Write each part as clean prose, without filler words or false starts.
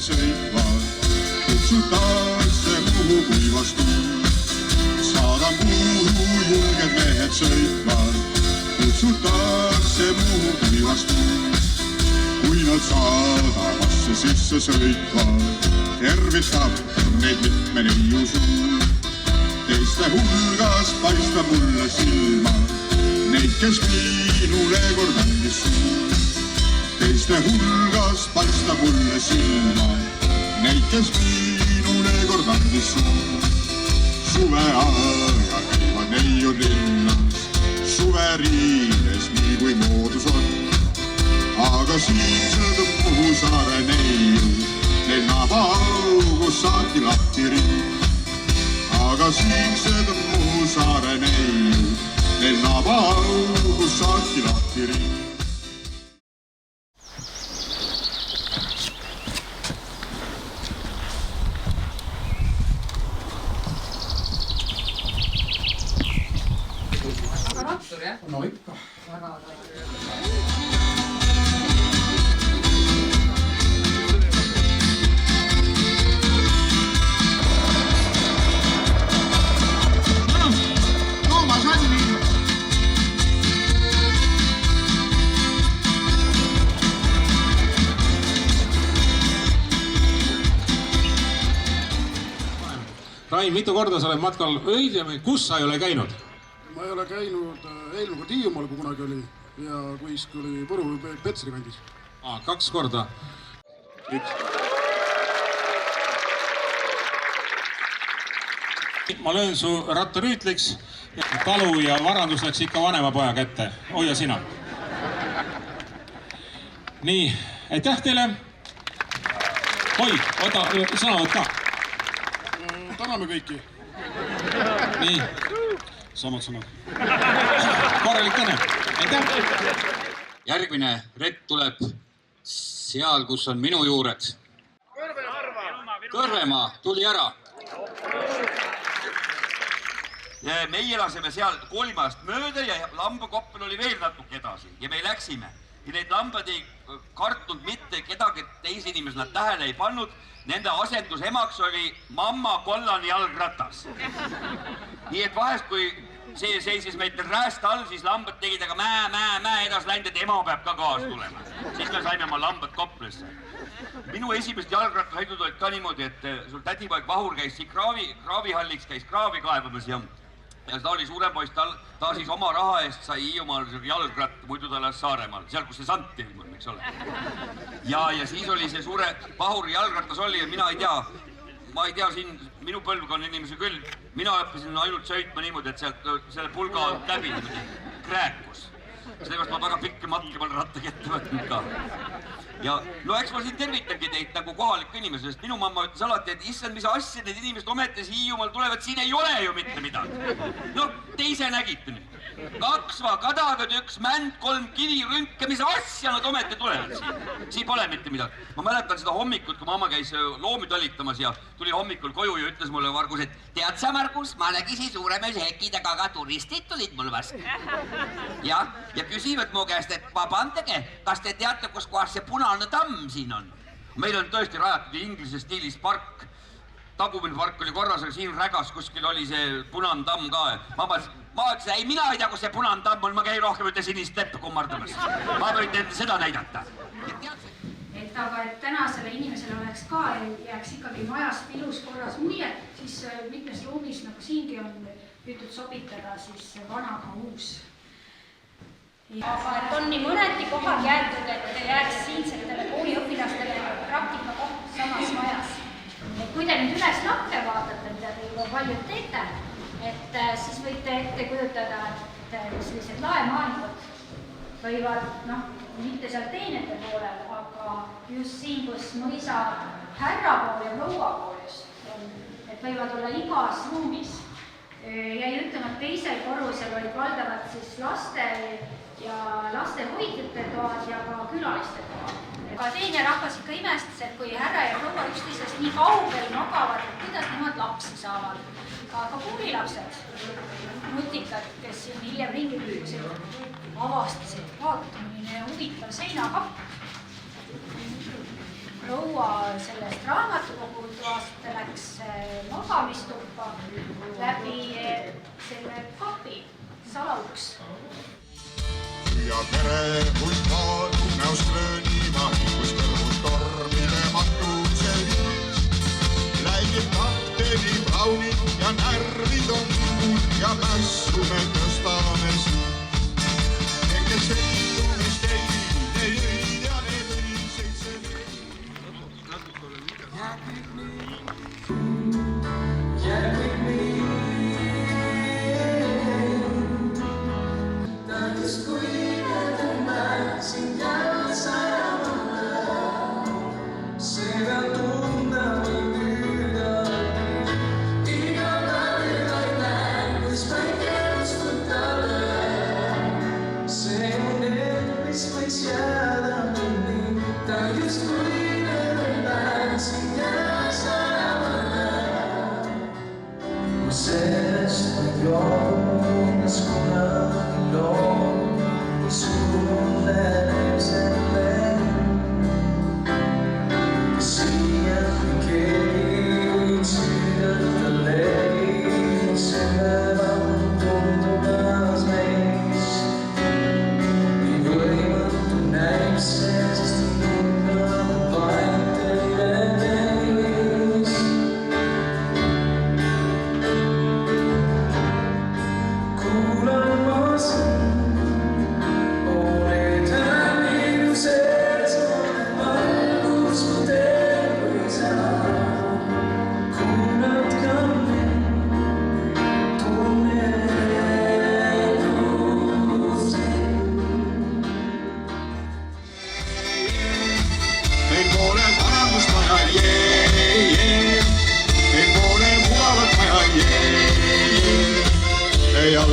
mehed sõitvad, kutsutakse Muhu kuivast uus. Saada Muhu julged mehed sõitvad, kutsutakse Muhu kuivast uus. Kui nad sadamasse sisse sõitvad, tervitab neid mitme neiu suur. Teiste hulgas paistab mulle silma neid, kes minule kord andis suur. Teiste hulgas paistab mulle silma neid, kes minule kord andis suur. Suveaja käivad neiud linnas, suveriides nii kui moodus on. Aga siinsed on Muhu saare neiud, neil naabaugus saati lahti ring. Aga siinsed on Muhu saare neiud, neil naabaugus saati lahti ring. Aga rattur, jah? No ikka. Väga. Rain, mitu korda sa oled matkal kus sa ei ole käinud? Ma ei ole käinud eelmine kord Hiiumaal, kui kunagi oli, ja kui oli Võru või Petseri kandis. 2 korda. Ma löön su rattarüütliks, talu ja varandus läks ikka vanema poja kätte. Hoia sina. Nii, aitäh teile. Oi, oota, sõnavõtt ka. Täname kõiki. Nii. Samad sõnad. Korralik kõne. Aitäh. Järgmine rett tuleb seal, kus on minu juured. Kõrvemaa tuli ära. Meie elasime seal Koolimaast mööda ja lambakoppel oli veel natuke edasi ja me läksime. Ja need lambad ei kartnud mitte kedagi teise inimesi, nad tähele ei pannud. Nende asendusemaks oli mamma kollane jalgratas. Nii et vahest, kui see seisis meid rääst all, siis lambad tegid aga mää edas läinud, et ema peab ka kaas tulema. Siis me saime oma lambad Koplesse. Minu esimest jalgrattasõidud olid ka niimoodi, et sul tädipoeg Vahur käis siin kraavihalliks, käis kraavi kaevamas ja ta oli suurem poiss, ta siis oma raha eest sai Hiiumaal jalgratt, muidu ta elas Saaremaal, seal kus see Santi ilmub, eks ole. Ja siis oli see suure Vahuri jalgratas oli ja ma ei tea, siin minu põlvkonna inimesi küll, mina õppisin ainult sõitma niimoodi, et selle pulga alt läbi krääkus. Sellepärast ma väga pikki matki pole rattagi ette võtnud ka. Ja no eks ma siin tervitangi teid nagu kohaliku inimese, sest minu mamma ütles alati, et issand, mis asja need inimesed ometes Hiiumaal tulevad, siin ei ole ju mitte midagi. No, te ise nägite nüüd. 2 kadagad, 1 mänd, 3 kivirünke, mis asja nad ometi tulevad siin. Siin pole mitte midagi. Ma mäletan seda hommikut, kui mamma käis loomi talitamas ja tuli hommikul koju ja ütles mulle Margus, et tead sa, Margus, ma nägisin suuremes hekidega ka turistid tulid mul vastu. Ja küsivad mu käest, et vabandage, kas te teate, kus kohas see punane tamm siin on? Meil on tõesti rajatud inglise stiilis park. Tagumine park oli korras, aga siin rägas kuskil oli see punane tamm ka. Ma ütlesin, ei, mina ei tea, kus see punane tamm on, ma käin rohkem ütle sinist leppu kummardamas. Ma võin teile seda näidata. Et aga et tänasele inimesele oleks ka, jääks ikkagi majast ilus korras mulje, siis mitmes ruumis, nagu siingi on püütud sobitada, siis vanaga uus. Aga et on nii mõneti kohad jäetud, et jääks siinsetele kooliõpilastele praktikakoht samas majas. Et kui te nüüd üles lakke vaatate, mida te juba paljud teete, et siis võite ette kujutada, et sellised laemaanikud võivad, mitte seal teenete poolel, aga just siin, kus mõisa härra pool ja proua pool just on, et võivad olla igas ruumis. Jäi ütlema, et teisel korrusel olid valdavad siis laste hoidjate toad ja ka külaliste toad. Aga teine rahvas ikka imestas, et kui härra ja proua üksteisest nii kaugel magavad, et kuidas nemad lapsi saavad. Aga koolilapsed, nutikad, kes siin hiljem ringi liikusid, avastasid, vaatamine ja huvitav seinakapp. proua sellest raamatukogutoast läks magamistuppa läbi selle kapi, salauks. Ja pere hulk näost löönima, kus kõrvus tormile mahtub see viis. Läigib kapteni Braunid ja närvid on muud ja mässu me tõstame siin. Kes seltumist ei õid ja need õilseid see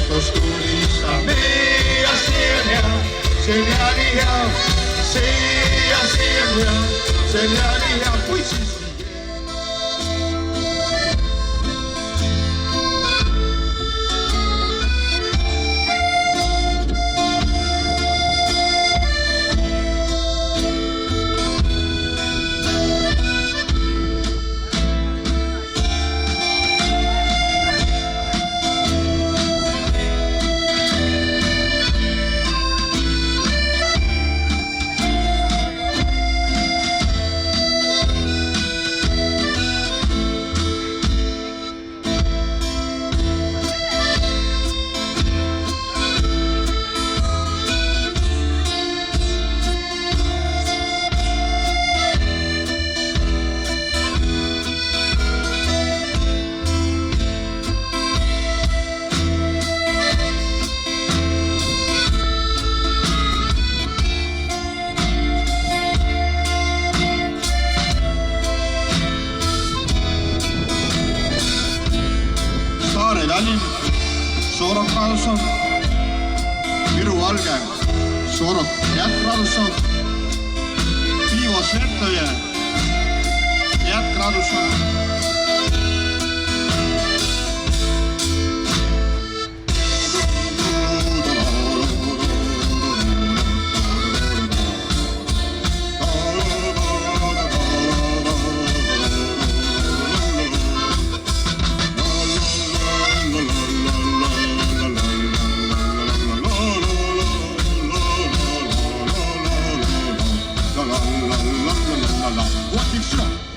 autos tulistame ja see on hea, see on hea nii hea, see on hea, see on hea nii hea, kui siis Tallinn, Soorok Radusson, Viru Valge, Soorok Jätk Radusson, Piivo Svertoje, Jätk Radusson. What is